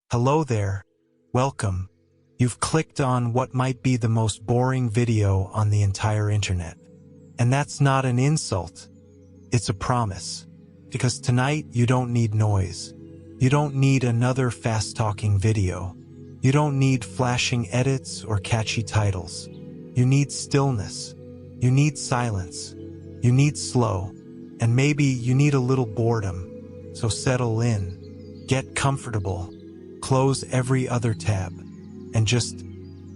Hello there. Welcome. You've clicked on what might be the most boring video on the entire internet. And that's not an insult. It's a promise. Because tonight you don't need noise. You don't need another fast-talking video. You don't need flashing edits or catchy titles. You need stillness. You need silence. You need slow. And maybe you need a little boredom. So settle in. Get comfortable. Close every other tab. And just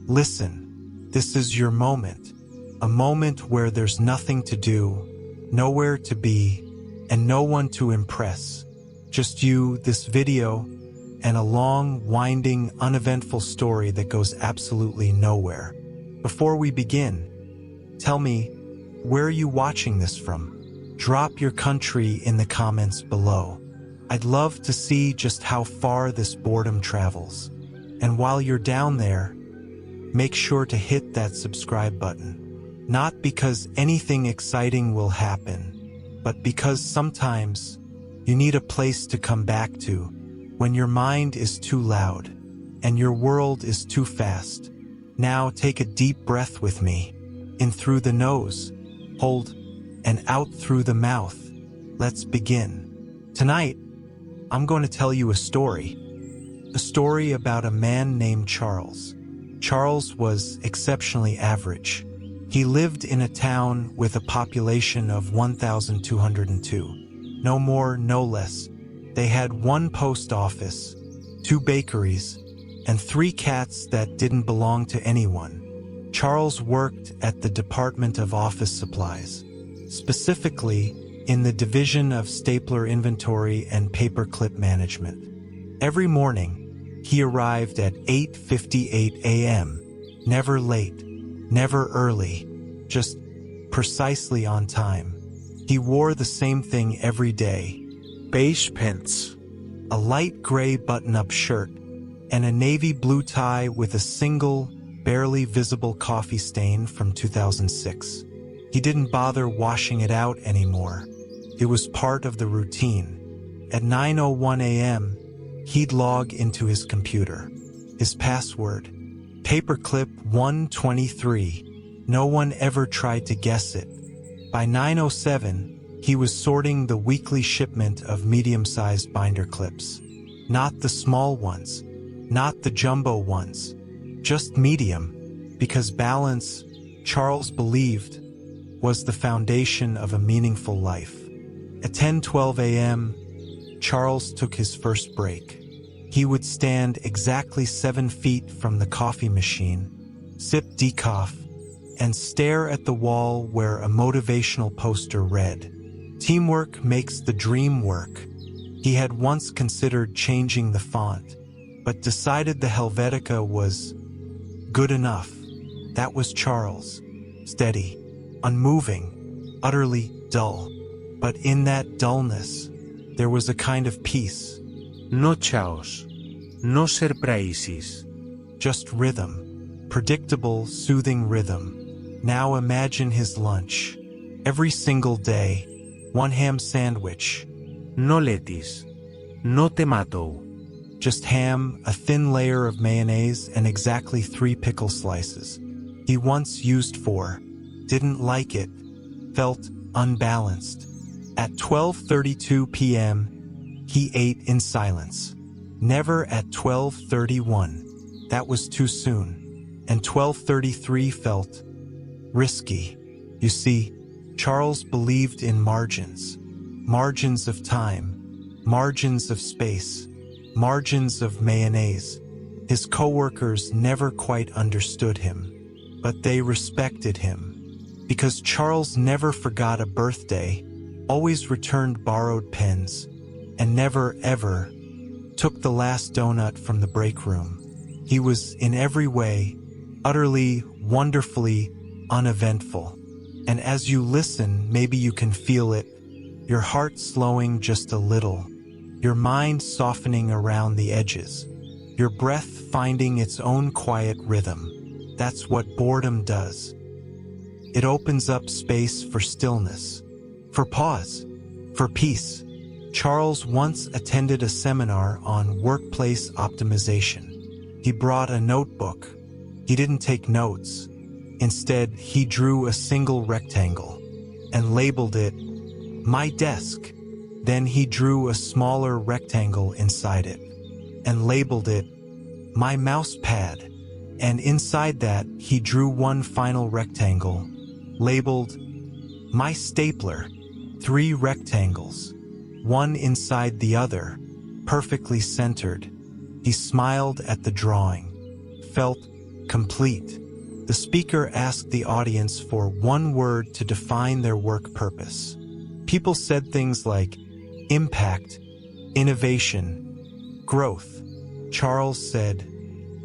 listen. This is your moment. A moment where there's nothing to do, nowhere to be, and no one to impress. Just you, this video, and a long, winding, uneventful story that goes absolutely nowhere. Before we begin, tell me, where are you watching this from? Drop your country in the comments below. I'd love to see just how far this boredom travels. And while you're down there, make sure to hit that subscribe button. Not because anything exciting will happen, but because sometimes you need a place to come back to when your mind is too loud and your world is too fast. Now take a deep breath with me. In through the nose, hold, and out through the mouth. Let's begin. Tonight, I'm going to tell you a story about a man named Charles. Charles was exceptionally average. He lived in a town with a population of 1,202. No more, no less. They had one post office, 2 bakeries, and 3 cats that didn't belong to anyone. Charles worked at the Department of Office Supplies, specifically in the Division of Stapler Inventory and Paperclip Management. Every morning, he arrived at 8:58 a.m., never late, never early, just precisely on time. He wore the same thing every day: beige pants, a light gray button-up shirt, and a navy blue tie with a single, barely visible coffee stain from 2006. He didn't bother washing it out anymore. It was part of the routine. At 9:01 a.m., he'd log into his computer. His password, Paperclip 123. No one ever tried to guess it. By 9:07, he was sorting the weekly shipment of medium-sized binder clips. Not the small ones, not the jumbo ones, just medium, because balance, Charles believed, was the foundation of a meaningful life. At 10:12 a.m., Charles took his first break. He would stand exactly 7 feet from the coffee machine, sip decaf, and stare at the wall where a motivational poster read, "Teamwork makes the dream work." He had once considered changing the font, but decided the Helvetica was good enough. That was Charles. Steady, unmoving, utterly dull. But in that dullness, there was a kind of peace. No chaos, no surprises. Just rhythm. Predictable, soothing rhythm. Now imagine his lunch. Every single day, 1 ham sandwich. No lettuce, no tomato. Just ham, a thin layer of mayonnaise, and exactly 3 pickle slices. He once used 4. Didn't like it. Felt unbalanced. At 12:32 p.m., he ate in silence. Never at 12:31. That was too soon. And 12:33 felt risky. You see, Charles believed in margins. Margins of time. Margins of space. Margins of mayonnaise. His coworkers never quite understood him, but they respected him. Because Charles never forgot a birthday, always returned borrowed pens, and never, ever took the last donut from the break room. He was, in every way, utterly, wonderfully uneventful. And as you listen, maybe you can feel it, your heart slowing just a little, your mind softening around the edges, your breath finding its own quiet rhythm. That's what boredom does. It opens up space for stillness, for pause, for peace. Charles once attended a seminar on workplace optimization. He brought a notebook. He didn't take notes. Instead, he drew a single rectangle and labeled it, "My desk." Then he drew a smaller rectangle inside it and labeled it, "My mouse pad." And inside that, he drew one final rectangle, labeled, "My stapler." 3 rectangles, one inside the other, perfectly centered. He smiled at the drawing, felt complete. The speaker asked the audience for one word to define their work purpose. People said things like impact, innovation, growth. Charles said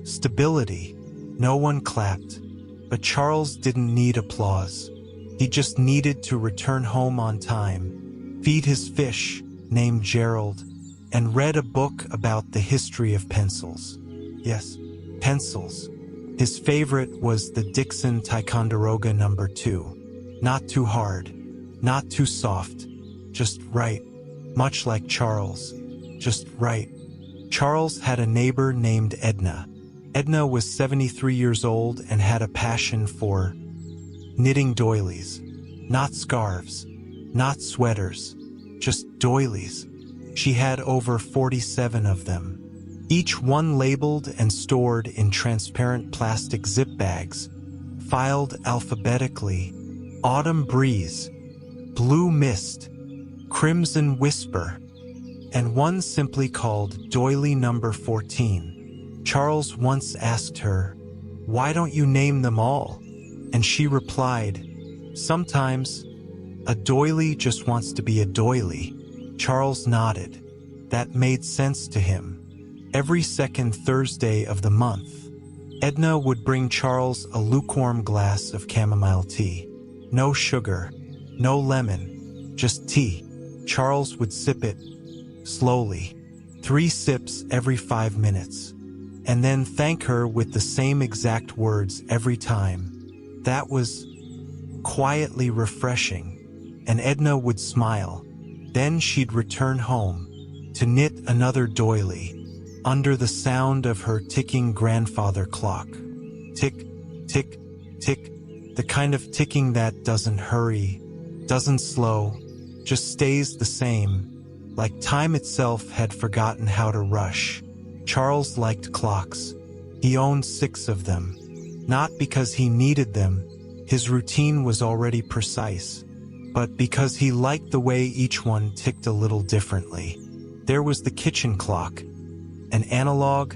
stability. No one clapped, but Charles didn't need applause. He just needed to return home on time, feed his fish, named Gerald, and read a book about the history of pencils. Yes, pencils. His favorite was the Dixon Ticonderoga No. 2. Not too hard, not too soft, just right. Much like Charles, just right. Charles had a neighbor named Edna. Edna was 73 years old and had a passion for knitting doilies. Not scarves, not sweaters, just doilies. She had over 47 of them, each one labeled and stored in transparent plastic zip bags, filed alphabetically: Autumn Breeze, Blue Mist, Crimson Whisper, and one simply called Doily No. 14. Charles once asked her, "Why don't you name them all?" And she replied, "Sometimes a doily just wants to be a doily." Charles nodded. That made sense to him. Every second Thursday of the month, Edna would bring Charles a lukewarm glass of chamomile tea. No sugar, no lemon, just tea. Charles would sip it slowly, 3 sips every 5 minutes, and then thank her with the same exact words every time. That was quietly refreshing, and Edna would smile. Then she'd return home to knit another doily under the sound of her ticking grandfather clock. Tick, tick, tick, the kind of ticking that doesn't hurry, doesn't slow, just stays the same, like time itself had forgotten how to rush. Charles liked clocks. He owned 6 of them. Not because he needed them, his routine was already precise, but because he liked the way each one ticked a little differently. There was the kitchen clock, an analog,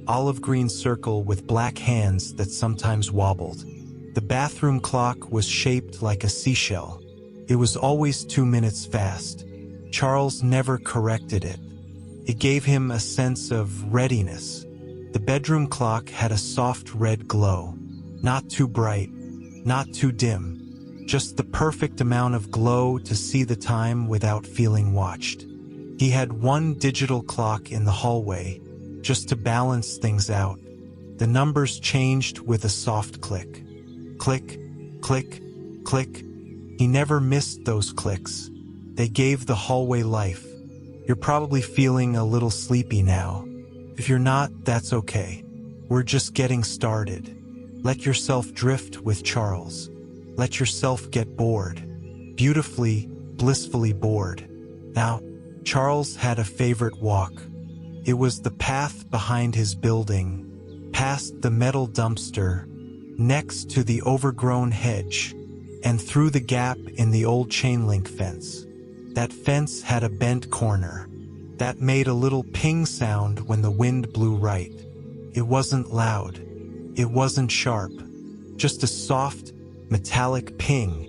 olive green circle with black hands that sometimes wobbled. The bathroom clock was shaped like a seashell. It was always 2 minutes fast. Charles never corrected it. It gave him a sense of readiness. The bedroom clock had a soft red glow. Not too bright, not too dim. Just the perfect amount of glow to see the time without feeling watched. He had one digital clock in the hallway, just to balance things out. The numbers changed with a soft click. Click, click, click. He never missed those clicks. They gave the hallway life. You're probably feeling a little sleepy now. If you're not, that's okay. We're just getting started. Let yourself drift with Charles. Let yourself get bored. Beautifully, blissfully bored. Now, Charles had a favorite walk. It was the path behind his building, past the metal dumpster, next to the overgrown hedge, and through the gap in the old chain-link fence. That fence had a bent corner that made a little ping sound when the wind blew right. It wasn't loud. It wasn't sharp. Just a soft, metallic ping,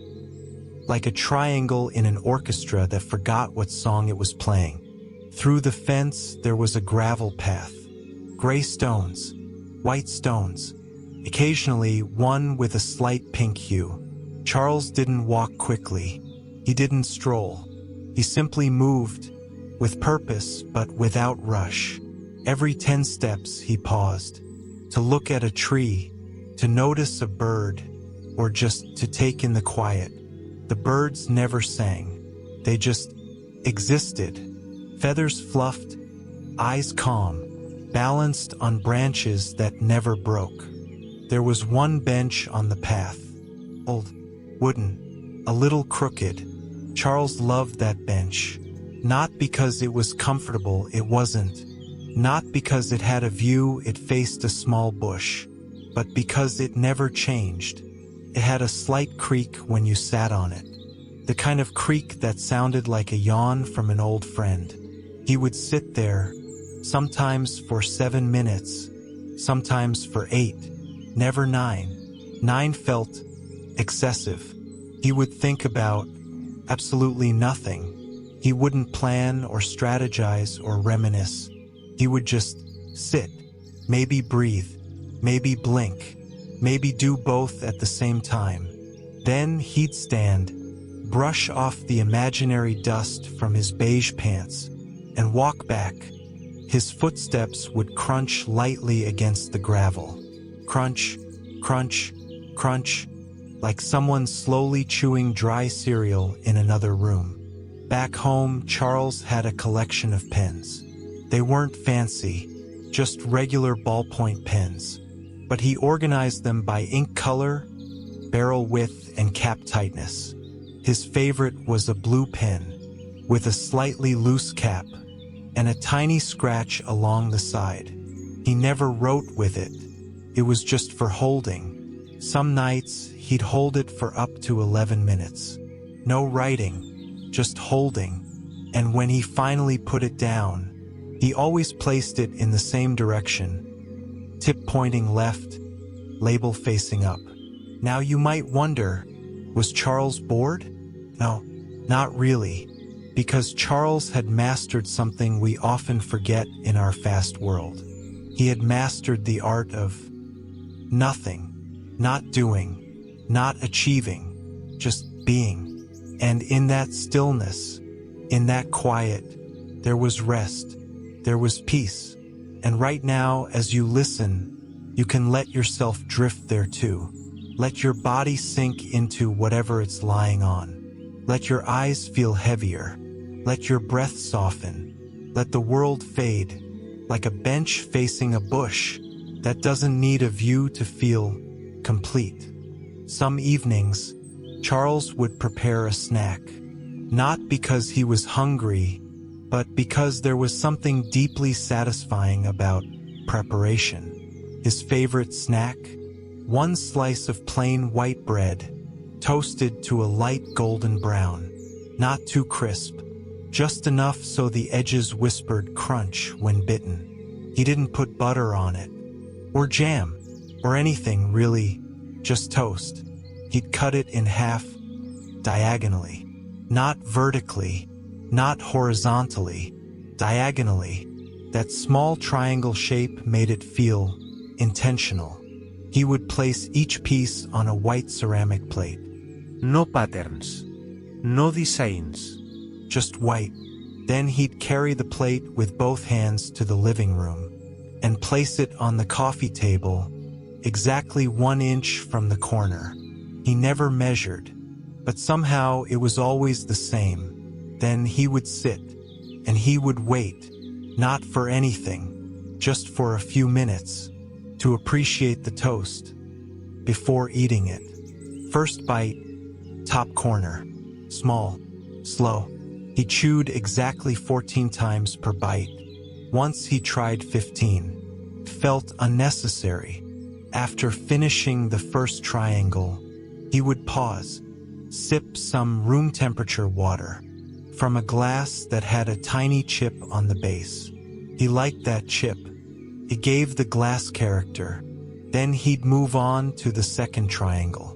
like a triangle in an orchestra that forgot what song it was playing. Through the fence, there was a gravel path. Gray stones, white stones, occasionally one with a slight pink hue. Charles didn't walk quickly. He didn't stroll. He simply moved, with purpose but without rush. Every 10 steps he paused, to look at a tree, to notice a bird, or just to take in the quiet. The birds never sang. They just existed, Feathers fluffed, eyes calm, balanced on branches that never broke. There was one bench on the path, old, wooden, a little crooked. Charles loved that bench, not because it was comfortable, it wasn't, not because it had a view, it faced a small bush, but because it never changed. It had a slight creak when you sat on it, the kind of creak that sounded like a yawn from an old friend. He would sit there, sometimes for 7 minutes, sometimes for 8, never 9. 9 felt excessive. He would think about absolutely nothing. He wouldn't plan or strategize or reminisce. He would just sit, maybe breathe, maybe blink, maybe do both at the same time. Then he'd stand, brush off the imaginary dust from his beige pants, and walk back. His footsteps would crunch lightly against the gravel. Crunch, crunch, crunch, like someone slowly chewing dry cereal in another room. Back home, Charles had a collection of pens. They weren't fancy, just regular ballpoint pens, but he organized them by ink color, barrel width, and cap tightness. His favorite was a blue pen, with a slightly loose cap, and a tiny scratch along the side. He never wrote with it. It was just for holding. Some nights, he'd hold it for up to 11 minutes. No writing, just holding. And when he finally put it down, he always placed it in the same direction, tip pointing left, label facing up. Now you might wonder, was Charles bored? No, not really, because Charles had mastered something we often forget in our fast world. He had mastered the art of nothing, not doing, not achieving, just being. And in that stillness, in that quiet, there was rest, there was peace. And right now, as you listen, you can let yourself drift there too. Let your body sink into whatever it's lying on. Let your eyes feel heavier. Let your breath soften. Let the world fade, like a bench facing a bush that doesn't need a view to feel complete. Some evenings, Charles would prepare a snack, not because he was hungry, but because there was something deeply satisfying about preparation. His favorite snack? One slice of plain white bread, toasted to a light golden brown, not too crisp, just enough so the edges whispered crunch when bitten. He didn't put butter on it, or jam, or anything really, just toast. He'd cut it in half, diagonally, not vertically, not horizontally, diagonally. That small triangle shape made it feel intentional. He would place each piece on a white ceramic plate. No patterns, no designs. Just white. Then he'd carry the plate with both hands to the living room and place it on the coffee table, exactly 1 inch from the corner. He never measured, but somehow it was always the same. Then he would sit, and he would wait, not for anything, just for a few minutes, to appreciate the toast, before eating it. First bite, top corner, small, slow. He chewed exactly 14 times per bite. Once he tried 15. Felt unnecessary. After finishing the first triangle, he would pause, sip some room temperature water from a glass that had a tiny chip on the base. He liked that chip. It gave the glass character. Then he'd move on to the second triangle,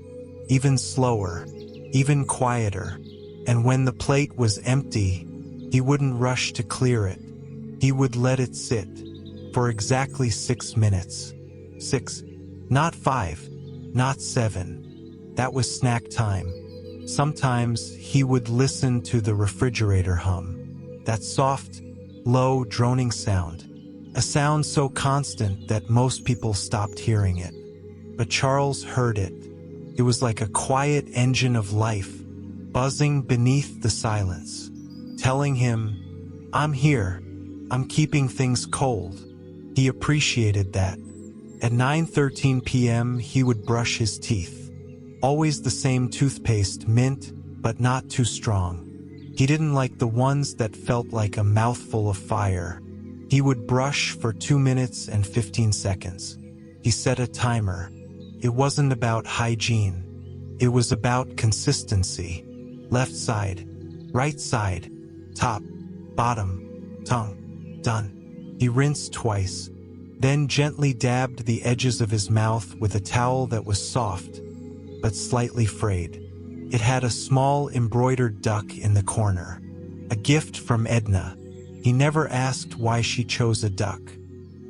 even slower, even quieter. And when the plate was empty, he wouldn't rush to clear it. He would let it sit for exactly 6 minutes. 6, not 5, not 7. That was snack time. Sometimes he would listen to the refrigerator hum, that soft, low, droning sound, a sound so constant that most people stopped hearing it. But Charles heard it. It was like a quiet engine of life, buzzing beneath the silence, telling him, I'm here. I'm keeping things cold. He appreciated that. At 9:13 p.m., he would brush his teeth. Always the same toothpaste, mint, but not too strong. He didn't like the ones that felt like a mouthful of fire. He would brush for 2 minutes and 15 seconds. He set a timer. It wasn't about hygiene. It was about consistency. Left side, right side, top, bottom, tongue, done. He rinsed twice, then gently dabbed the edges of his mouth with a towel that was soft, but slightly frayed. It had a small embroidered duck in the corner, a gift from Edna. He never asked why she chose a duck.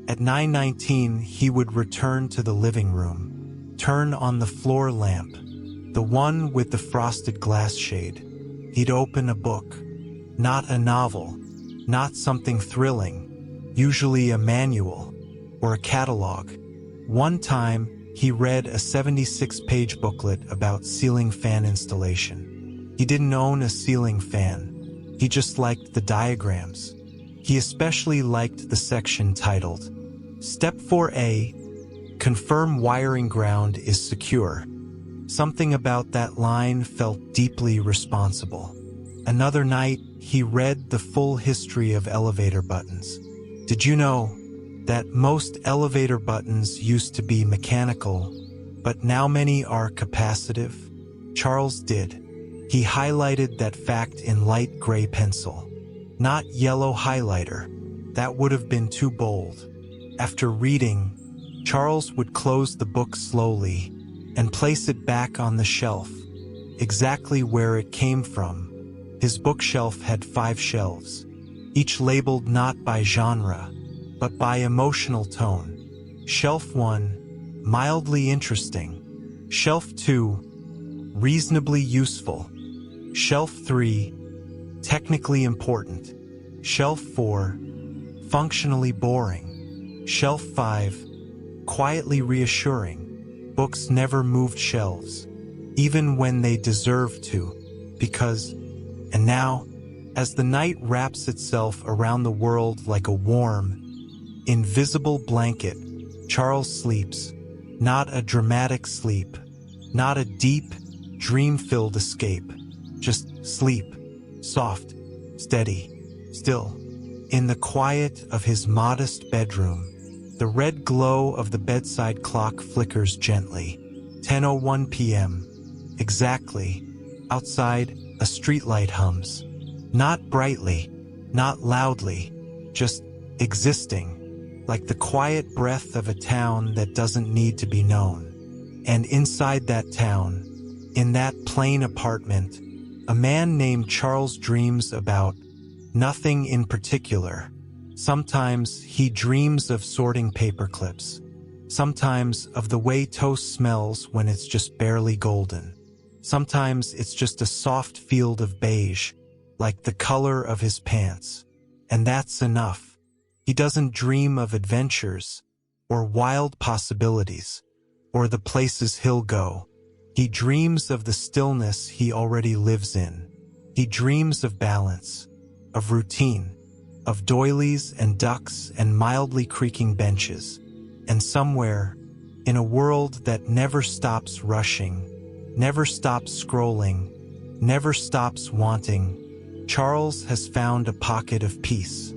At 9:19, he would return to the living room, turn on the floor lamp, the one with the frosted glass shade. He'd open a book, not a novel, not something thrilling, usually a manual or a catalog. One time, he read a 76-page booklet about ceiling fan installation. He didn't own a ceiling fan. He just liked the diagrams. He especially liked the section titled, Step 4A, Confirm Wiring Ground is Secure. Something about that line felt deeply responsible. Another night, he read the full history of elevator buttons. Did you know that most elevator buttons used to be mechanical, but now many are capacitive? Charles did. He highlighted that fact in light gray pencil. Not yellow highlighter. That would have been too bold. After reading, Charles would close the book slowly and place it back on the shelf, exactly where it came from. His bookshelf had 5 shelves, each labeled not by genre, but by emotional tone. Shelf 1, mildly interesting. Shelf 2, reasonably useful. Shelf 3, technically important. Shelf 4, functionally boring. Shelf 5, quietly reassuring. Books never moved shelves, even when they deserved to, because, and now, as the night wraps itself around the world like a warm, invisible blanket, Charles sleeps. Not a dramatic sleep, not a deep, dream-filled escape. Just sleep, soft, steady, still. In the quiet of his modest bedroom, the red glow of the bedside clock flickers gently. 10:01 p.m. Exactly. Outside, a streetlight hums. Not brightly, not loudly, just existing, like the quiet breath of a town that doesn't need to be known. And inside that town, in that plain apartment, a man named Charles dreams about nothing in particular. Sometimes he dreams of sorting paper clips. Sometimes of the way toast smells when it's just barely golden. Sometimes it's just a soft field of beige, like the color of his pants. And that's enough. He doesn't dream of adventures, or wild possibilities, or the places he'll go. He dreams of the stillness he already lives in. He dreams of balance, of routine, of doilies and ducks and mildly creaking benches. And somewhere, in a world that never stops rushing, never stops scrolling, never stops wanting, Charles has found a pocket of peace.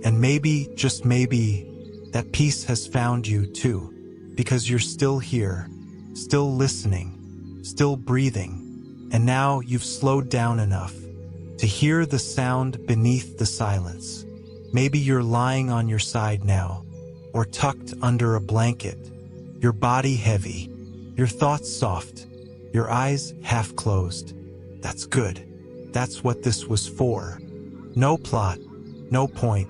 And maybe, just maybe, that peace has found you too, because you're still here, still listening, still breathing, and now you've slowed down enough to hear the sound beneath the silence. Maybe you're lying on your side now, or tucked under a blanket, your body heavy, your thoughts soft, your eyes half closed. That's good. That's what this was for. No plot, no point,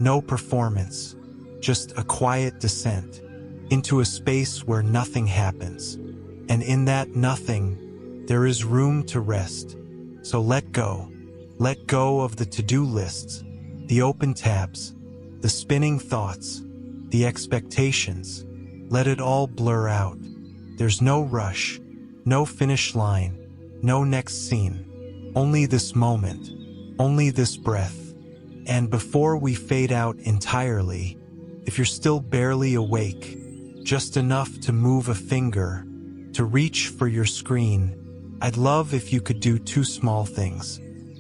no performance, just a quiet descent into a space where nothing happens. And in that nothing, there is room to rest. So let go. Let go of the to-do lists, the open tabs, the spinning thoughts, the expectations. Let it all blur out. There's no rush, no finish line, no next scene. Only this moment, only this breath. And before we fade out entirely, if you're still barely awake, just enough to move a finger, to reach for your screen, I'd love if you could do two small things.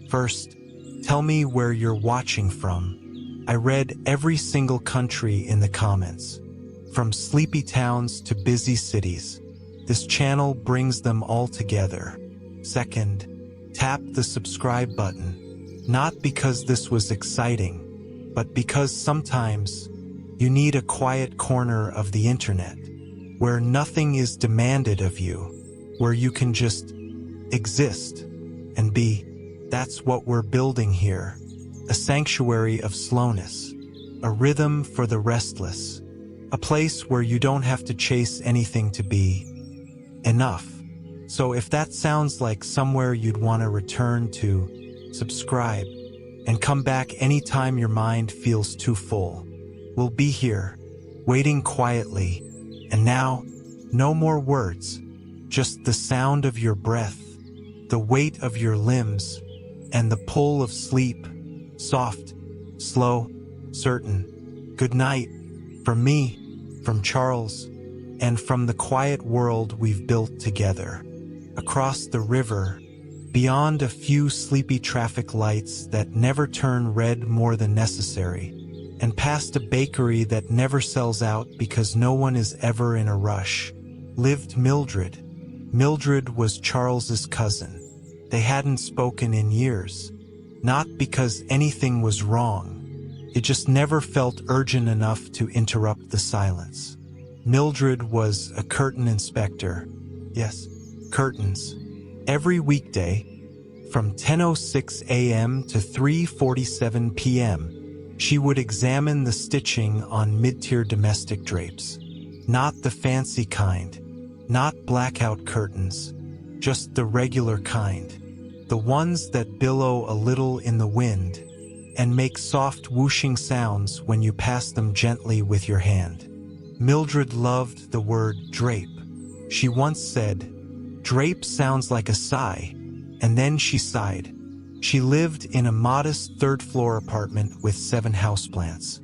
First, tell me where you're watching from. I read every single country in the comments, from sleepy towns to busy cities. This channel brings them all together. Second, tap the subscribe button, not because this was exciting, but because sometimes you need a quiet corner of the internet, where nothing is demanded of you, where you can just exist and be. That's what we're building here. A sanctuary of slowness, a rhythm for the restless, a place where you don't have to chase anything to be enough. So if that sounds like somewhere you'd want to return to, subscribe and come back anytime your mind feels too full. We'll be here, waiting quietly. And now, no more words, just the sound of your breath, the weight of your limbs, and the pull of sleep. Soft, slow, certain. Good night. From me, from Charles, and from the quiet world we've built together. Across the river, beyond a few sleepy traffic lights that never turn red more than necessary, and past a bakery that never sells out because no one is ever in a rush, lived Mildred. Mildred was Charles's cousin. They hadn't spoken in years. Not because anything was wrong. It just never felt urgent enough to interrupt the silence. Mildred was a curtain inspector. Yes, curtains. Every weekday, from 10:06 a.m. to 3:47 p.m., she would examine the stitching on mid-tier domestic drapes. Not the fancy kind, not blackout curtains, just the regular kind. The ones that billow a little in the wind and make soft whooshing sounds when you pass them gently with your hand. Mildred loved the word drape. She once said, "Drape sounds like a sigh," and then she sighed. She lived in a modest third-floor apartment with 7 houseplants,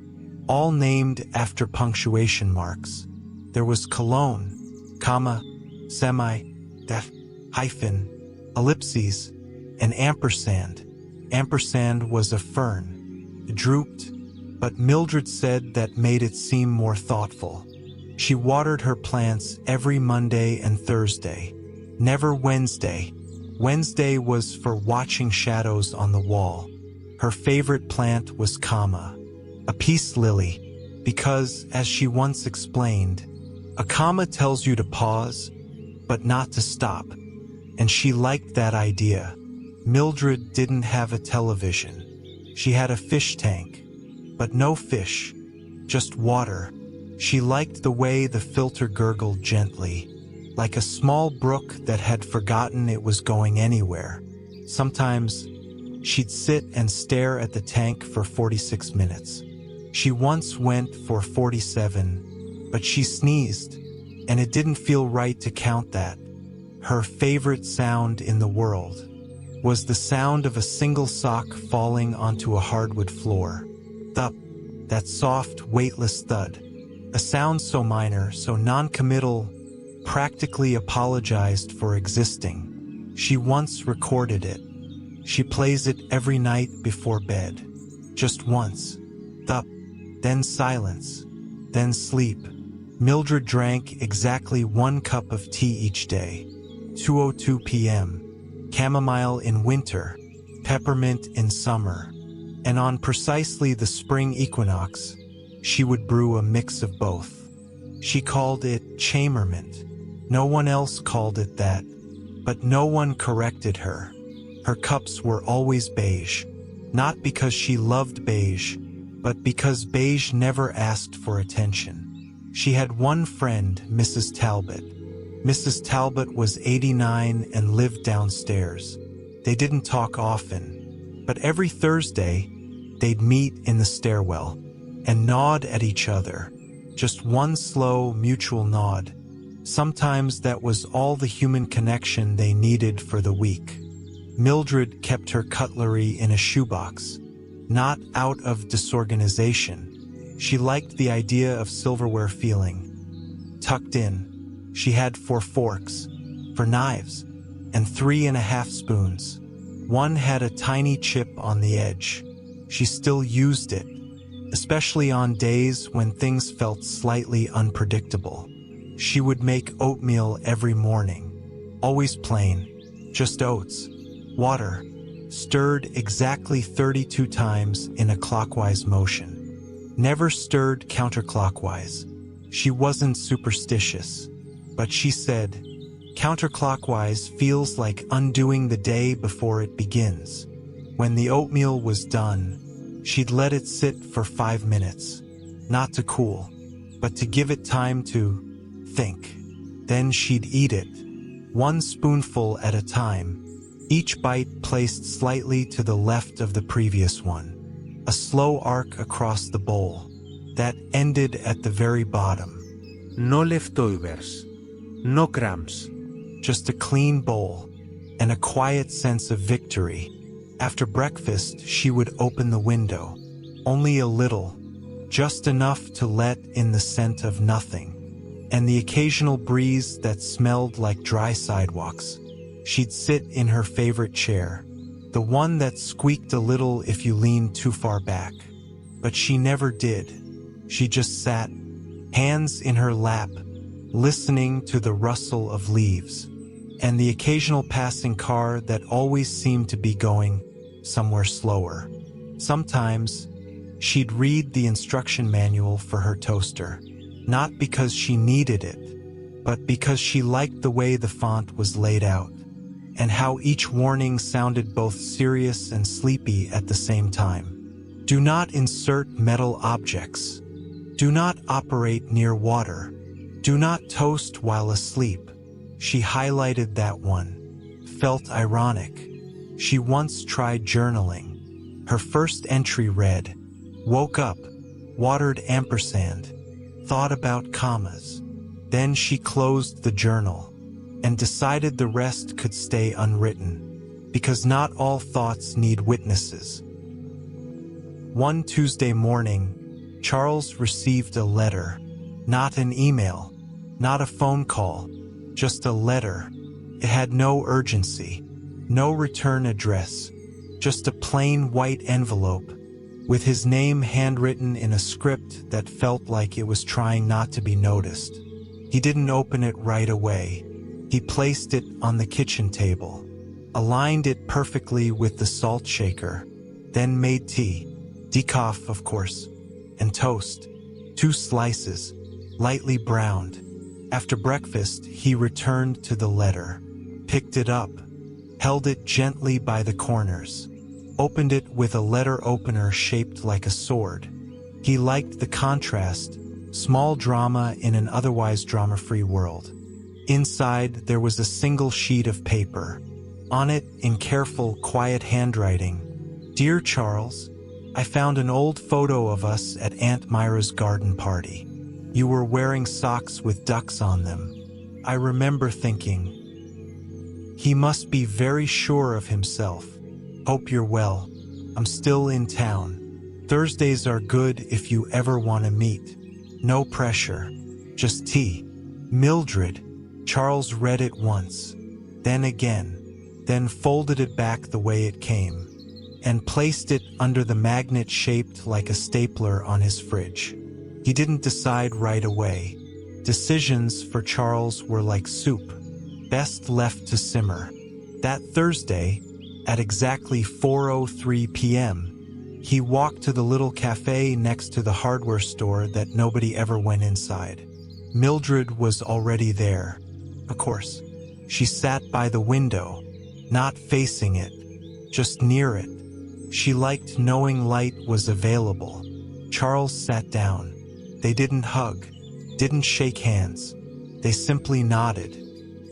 all named after punctuation marks. There was colon, comma, semi, def, hyphen, ellipses, and ampersand. Ampersand was a fern. It drooped, but Mildred said that made it seem more thoughtful. She watered her plants every Monday and Thursday, never Wednesday. Wednesday was for watching shadows on the wall. Her favorite plant was comma, a peace lily, because, as she once explained, a comma tells you to pause, but not to stop, and she liked that idea. Mildred didn't have a television. She had a fish tank, but no fish, just water. She liked the way the filter gurgled gently, like a small brook that had forgotten it was going anywhere. Sometimes, she'd sit and stare at the tank for 46 minutes. She once went for 47, but she sneezed, and it didn't feel right to count that. Her favorite sound in the world was the sound of a single sock falling onto a hardwood floor. Thup, that soft, weightless thud. A sound so minor, so non-committal, practically apologized for existing. She once recorded it. She plays it every night before bed. Just once. Thup, then silence, then sleep. Mildred drank exactly 1 cup of tea each day. 2:02 p.m. Chamomile in winter, peppermint in summer, and on precisely the spring equinox, she would brew a mix of both. She called it chambermint. No one else called it that, but no one corrected her. Her cups were always beige, not because she loved beige, but because beige never asked for attention. She had one friend, Mrs. Talbot. Mrs. Talbot was 89 and lived downstairs. They didn't talk often, but every Thursday, they'd meet in the stairwell and nod at each other. Just one slow, mutual nod. Sometimes that was all the human connection they needed for the week. Mildred kept her cutlery in a shoebox. not out of disorganization. She liked the idea of silverware feeling tucked in. She had 4 forks for knives and 3.5 spoons. One had a tiny chip on the edge. She still used it, especially on days when things felt slightly unpredictable. She would make oatmeal every morning, always plain, just oats, water, stirred exactly 32 times in a clockwise motion. Never stirred counterclockwise. She wasn't superstitious, but she said, counterclockwise feels like undoing the day before it begins. When the oatmeal was done, she'd let it sit for 5 minutes, not to cool, but to give it time to think. Then she'd eat it, 1 spoonful at a time, each bite placed slightly to the left of the previous one. A slow arc across the bowl that ended at the very bottom. No leftovers. No crumbs. Just a clean bowl and a quiet sense of victory. After breakfast, she would open the window, only a little, just enough to let in the scent of nothing, and the occasional breeze that smelled like dry sidewalks. She'd sit in her favorite chair, the one that squeaked a little if you leaned too far back. But she never did. She just sat, hands in her lap, listening to the rustle of leaves, and the occasional passing car that always seemed to be going somewhere slower. Sometimes, she'd read the instruction manual for her toaster, not because she needed it, but because she liked the way the font was laid out, and how each warning sounded both serious and sleepy at the same time. Do not insert metal objects. Do not operate near water. Do not toast while asleep. She highlighted that one. Felt ironic. She once tried journaling. Her first entry read, woke up, watered ampersand, thought about commas. Then she closed the journal and decided the rest could stay unwritten, because not all thoughts need witnesses. One Tuesday morning, Charles received a letter, not an email, not a phone call, just a letter. It had no urgency, no return address, just a plain white envelope with his name handwritten in a script that felt like it was trying not to be noticed. He didn't open it right away. He placed it on the kitchen table, aligned it perfectly with the salt shaker, then made tea, decaf of course, and toast, 2 slices, lightly browned. After breakfast, he returned to the letter, picked it up, held it gently by the corners, opened it with a letter opener shaped like a sword. He liked the contrast, small drama in an otherwise drama-free world. Inside, there was a single sheet of paper. On it, in careful, quiet handwriting, Dear Charles, I found an old photo of us at Aunt Myra's garden party. You were wearing socks with ducks on them. I remember thinking, he must be very sure of himself. Hope you're well. I'm still in town. Thursdays are good if you ever want to meet. No pressure. Just tea. Mildred. Charles read it once, then again, then folded it back the way it came, and placed it under the magnet shaped like a stapler on his fridge. He didn't decide right away. Decisions for Charles were like soup, best left to simmer. That Thursday, at exactly 4:03 p.m., he walked to the little cafe next to the hardware store that nobody ever went inside. Mildred was already there. Of course, she sat by the window, not facing it, just near it. She liked knowing light was available. Charles sat down. They didn't hug, didn't shake hands. They simply nodded.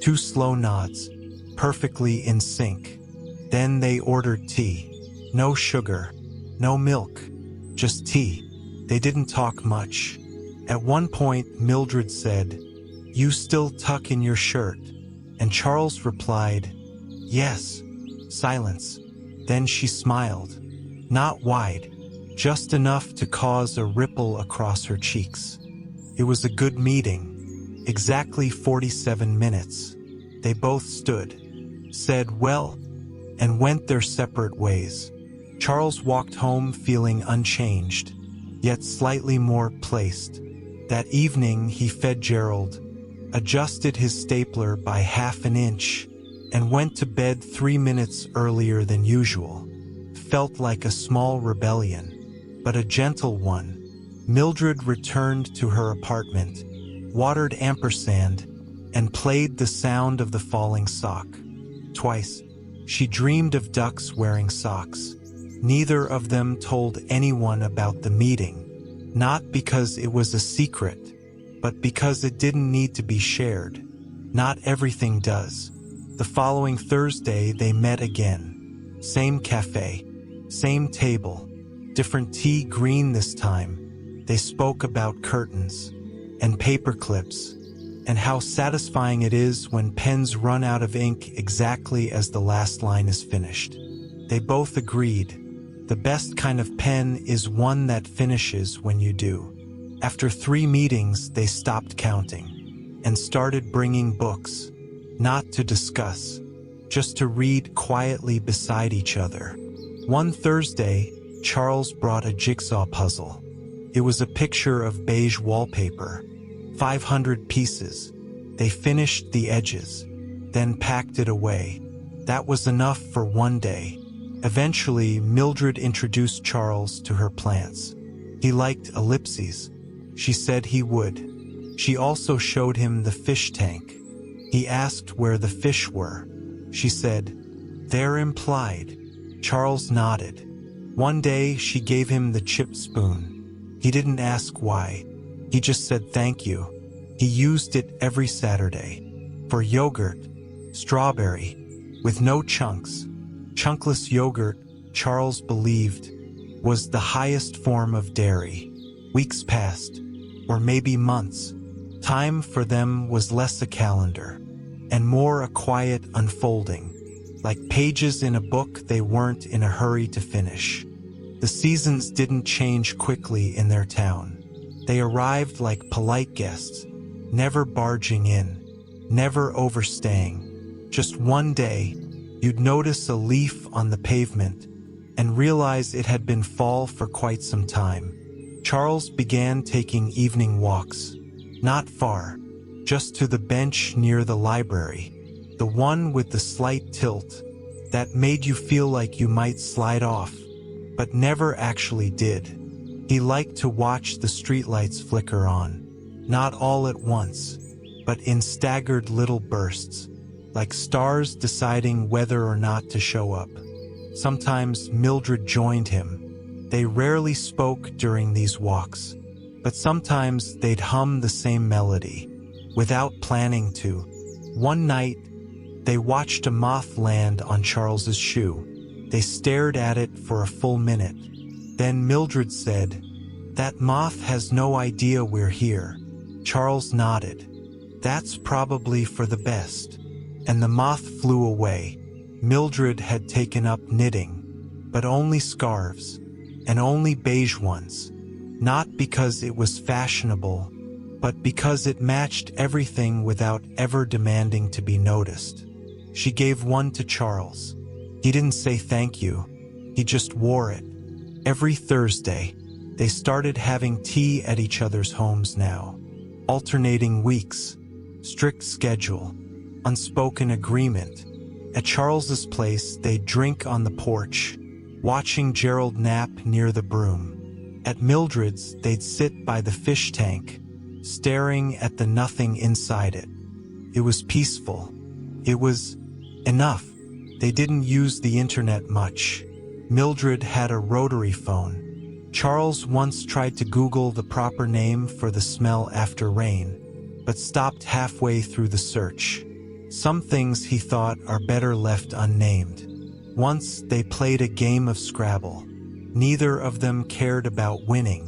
2 slow nods, perfectly in sync. Then they ordered tea. No sugar, no milk, just tea. They didn't talk much. At one point, Mildred said, You still tuck in your shirt? And Charles replied, Yes. Silence. Then she smiled. Not wide, just enough to cause a ripple across her cheeks. It was a good meeting. Exactly 47 minutes. They both stood, said well, and went their separate ways. Charles walked home feeling unchanged, yet slightly more placed. That evening he fed Gerald, adjusted his stapler by half an inch, and went to bed 3 minutes earlier than usual. Felt like a small rebellion, but a gentle one. Mildred returned to her apartment, watered ampersand, and played the sound of the falling sock. Twice, she dreamed of ducks wearing socks. Neither of them told anyone about the meeting, not because it was a secret, but because it didn't need to be shared. Not everything does. The following Thursday they met again. Same cafe, same table, different tea, green this time. They spoke about curtains and paper clips and how satisfying it is when pens run out of ink exactly as the last line is finished. They both agreed. The best kind of pen is one that finishes when you do. After 3 meetings, they stopped counting and started bringing books, not to discuss, just to read quietly beside each other. One Thursday, Charles brought a jigsaw puzzle. It was a picture of beige wallpaper, 500 pieces. They finished the edges, then packed it away. That was enough for one day. Eventually, Mildred introduced Charles to her plants. He liked ellipses. She said he would. She also showed him the fish tank. He asked where the fish were. She said, "They're implied." Charles nodded. One day, she gave him the chipped spoon. He didn't ask why. He just said thank you. He used it every Saturday. For yogurt, strawberry, with no chunks. Chunkless yogurt, Charles believed, was the highest form of dairy. Weeks passed, or maybe months. Time for them was less a calendar, and more a quiet unfolding, like pages in a book they weren't in a hurry to finish. The seasons didn't change quickly in their town. They arrived like polite guests, never barging in, never overstaying. Just one day, you'd notice a leaf on the pavement and realize it had been fall for quite some time. Charles began taking evening walks, not far, just to the bench near the library, the one with the slight tilt that made you feel like you might slide off, but never actually did. He liked to watch the streetlights flicker on, not all at once, but in staggered little bursts, like stars deciding whether or not to show up. Sometimes Mildred joined him. They rarely spoke during these walks, but sometimes they'd hum the same melody, without planning to. One night, they watched a moth land on Charles's shoe. They stared at it for a full minute. Then Mildred said, "That moth has no idea we're here." Charles nodded. "That's probably for the best." And the moth flew away. Mildred had taken up knitting, but only scarves, and only beige ones. Not because it was fashionable, but because it matched everything without ever demanding to be noticed. She gave one to Charles. He didn't say thank you. He just wore it. Every Thursday, they started having tea at each other's homes now. Alternating weeks, strict schedule, unspoken agreement. At Charles's place, they'd drink on the porch, watching Gerald nap near the broom. At Mildred's, they'd sit by the fish tank, staring at the nothing inside it. It was peaceful. It was enough. They didn't use the internet much. Mildred had a rotary phone. Charles once tried to Google the proper name for the smell after rain, but stopped halfway through the search. Some things he thought are better left unnamed. Once they played a game of Scrabble. Neither of them cared about winning,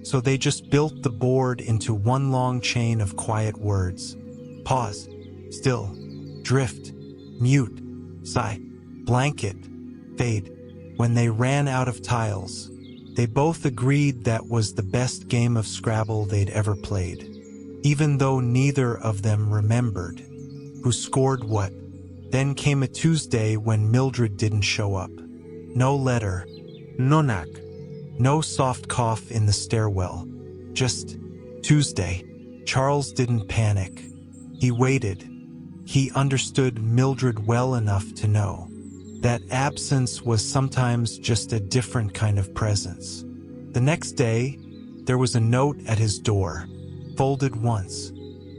so they just built the board into one long chain of quiet words. Pause, still, drift, mute, sigh, blanket, fade, When they ran out of tiles, they both agreed that was the best game of Scrabble they'd ever played, even though neither of them remembered who scored what. Then came a Tuesday when Mildred didn't show up. No letter, no knock. no soft cough in the stairwell. Just Tuesday. Charles didn't panic. He waited. He understood Mildred well enough to know that absence was sometimes just a different kind of presence. The next day, there was a note at his door, folded once,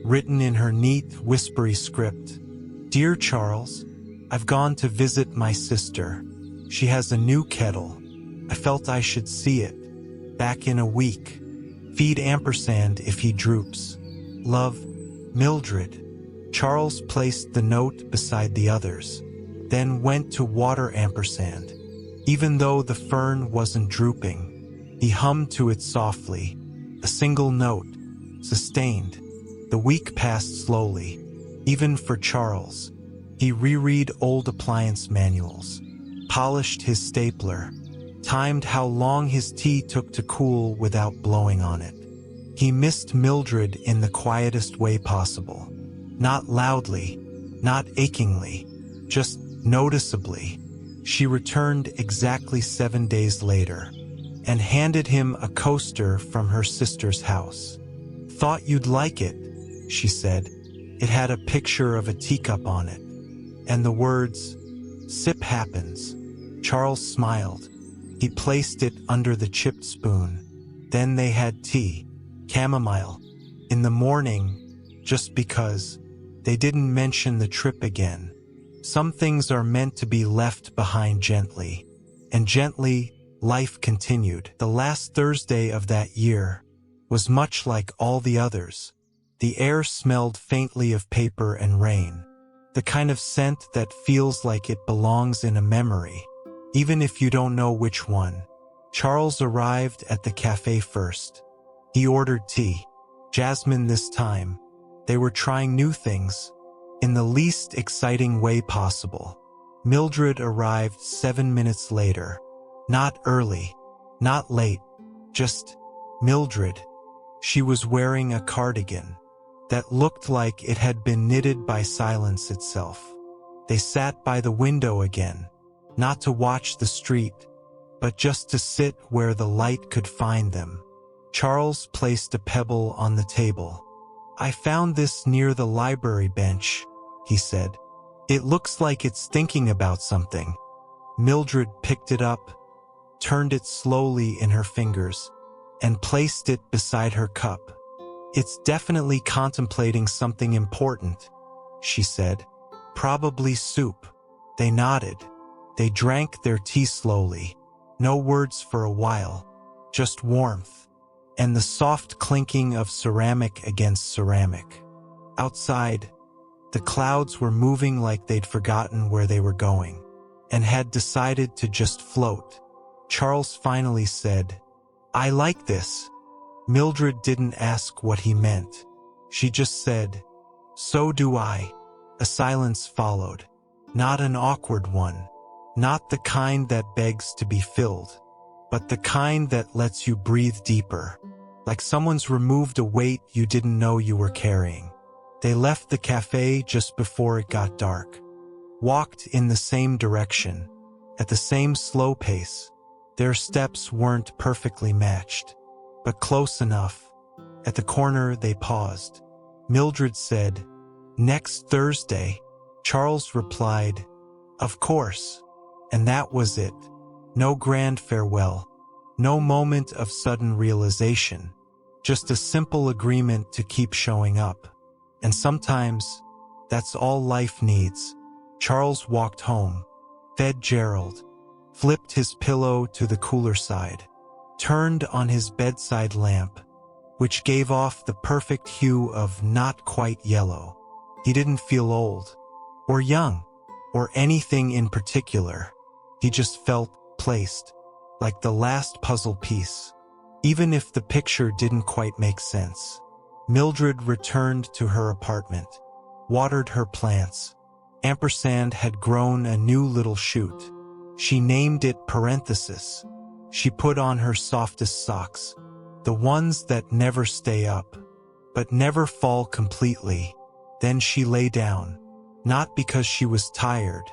written in her neat, whispery script. Dear Charles, I've gone to visit my sister. She has a new kettle. I felt I should see it. Back in a week. Feed ampersand if he droops. Love, Mildred. Charles placed the note beside the others, then went to water ampersand. Even though the fern wasn't drooping, he hummed to it softly, a single note, sustained. The week passed slowly, even for Charles. He reread old appliance manuals, polished his stapler, timed how long his tea took to cool without blowing on it. He missed Mildred in the quietest way possible. Not loudly, not achingly, just noticeably. She returned exactly 7 days later and handed him a coaster from her sister's house. Thought you'd like it, she said. It had a picture of a teacup on it, and the words, "Sip happens." Charles smiled. He placed it under the chipped spoon. Then they had tea, chamomile, in the morning, just because. They didn't mention the trip again. Some things are meant to be left behind gently. And gently, life continued. The last Thursday of that year was much like all the others. The air smelled faintly of paper and rain. The kind of scent that feels like it belongs in a memory, even if you don't know which one. Charles arrived at the cafe first. He ordered tea. Jasmine this time. They were trying new things, in the least exciting way possible. Mildred arrived 7 minutes later. Not early, not late, just Mildred. She was wearing a cardigan that looked like it had been knitted by silence itself. They sat by the window again, not to watch the street, but just to sit where the light could find them. Charles placed a pebble on the table. I found this near the library bench, he said. It looks like it's thinking about something. Mildred picked it up, turned it slowly in her fingers, and placed it beside her cup. It's definitely contemplating something important, she said. Probably soup. They nodded. They drank their tea slowly. No words for a while, just warmth and the soft clinking of ceramic against ceramic. Outside, the clouds were moving like they'd forgotten where they were going and had decided to just float. Charles finally said, I like this. Mildred didn't ask what he meant. She just said, so do I. A silence followed. Not an awkward one. Not the kind that begs to be filled, but the kind that lets you breathe deeper, like someone's removed a weight you didn't know you were carrying. They left the cafe just before it got dark, walked in the same direction, at the same slow pace. Their steps weren't perfectly matched, but close enough. At the corner, they paused. Mildred said, next Thursday. Charles replied, of course. And that was it. No grand farewell. No moment of sudden realization. Just a simple agreement to keep showing up. And sometimes, that's all life needs. Charles walked home, fed Gerald, flipped his pillow to the cooler side, turned on his bedside lamp, which gave off the perfect hue of not quite yellow. He didn't feel old, or young, or anything in particular. He just felt placed, like the last puzzle piece, even if the picture didn't quite make sense. Mildred returned to her apartment, watered her plants. Ampersand had grown a new little shoot. She named it parenthesis. She put on her softest socks, the ones that never stay up, but never fall completely. Then she lay down, not because she was tired,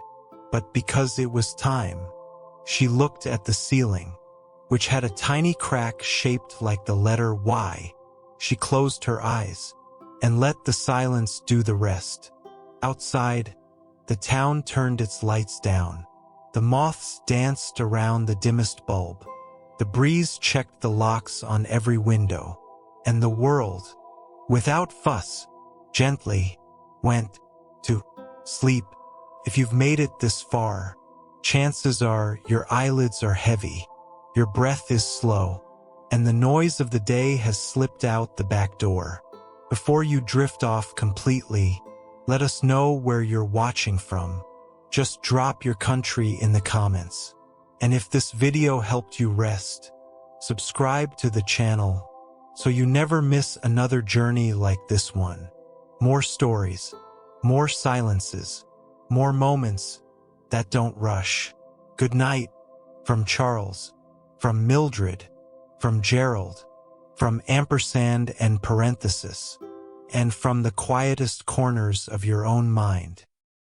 but because it was time. She looked at the ceiling, which had a tiny crack shaped like the letter Y. She closed her eyes and let the silence do the rest. Outside, the town turned its lights down. The moths danced around the dimmest bulb. The breeze checked the locks on every window, and the world, without fuss, gently, went to sleep. If you've made it this far, chances are your eyelids are heavy, your breath is slow, and the noise of the day has slipped out the back door. Before you drift off completely, let us know where you're watching from. Just drop your country in the comments. And if this video helped you rest, subscribe to the channel so you never miss another journey like this one. More stories, more silences, more moments that don't rush. Good night from Charles, from Mildred, from Gerald, from ampersand and parenthesis, and from the quietest corners of your own mind.